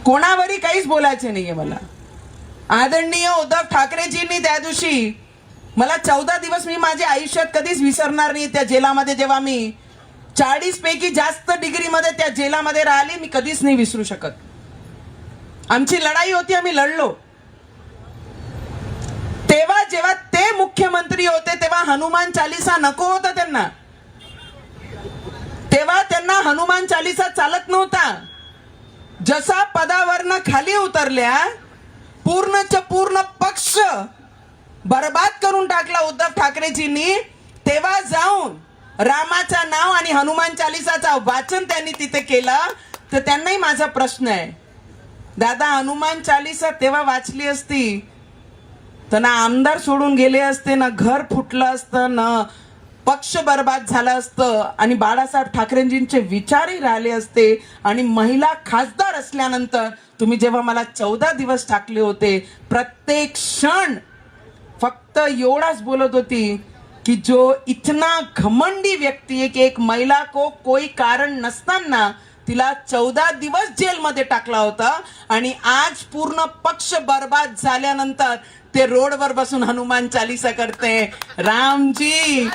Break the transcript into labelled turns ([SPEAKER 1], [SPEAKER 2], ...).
[SPEAKER 1] कोणावरही काहीच बोलायचे नाहीये मला. आदरणीय उद्धव ठाकरेजींनी त्या दिवशी मला 14 दिवस मी माझ्या आयुष्यात कधीच विसरणार नाही. त्या जेलामध्ये जेव्हा मी 40 पैकी जास्त डिग्रीमध्ये त्या जेलामध्ये राहिली, मी कधीच नाही विसरू शकत. आमची लढाई होती, आम्ही लढलो. तेव्हा जेव्हा ते मुख्यमंत्री होते तेव्हा हनुमान चालीसा नको होता त्यांना. तेव्हा त्यांना हनुमान चालीसा चालत नव्हता. जसा पदावरनं खाली उतरल्या पूर्णच्या पूर्ण पक्ष बर्बाद करून टाकला उद्धव ठाकरेजींनी, तेव्हा जाऊन रामाचं नाव आणि हनुमान चालीसाचं वाचन त्यांनी तिथे केलं. तर त्यांनाही माझा प्रश्न आहे, दादा हनुमान चालीसा तेव्हा वाचली असती तर ना आमदार सोडून गेले असते, ना घर फुटलं असतं, ना पक्ष बर्बाद झालं असतं, आणि बाळासाहेब ठाकरेंजींचे विचारही राहिले असते. आणि महिला खासदार असल्यानंतर तुम्ही जेव्हा मला 14 दिवस टाकले होते, प्रत्येक क्षण फक्त एवढाच बोलत होती कि जो इतना घमंडी व्यक्ती है कि एक महिला को कोई कारण नसताना तिला 14 दिवस जेलमध्ये टाकला होता, आणि आज पूर्ण पक्ष बर्बाद झाल्यानंतर ते रोडवर बसून हनुमान चालीसा करते. रामजी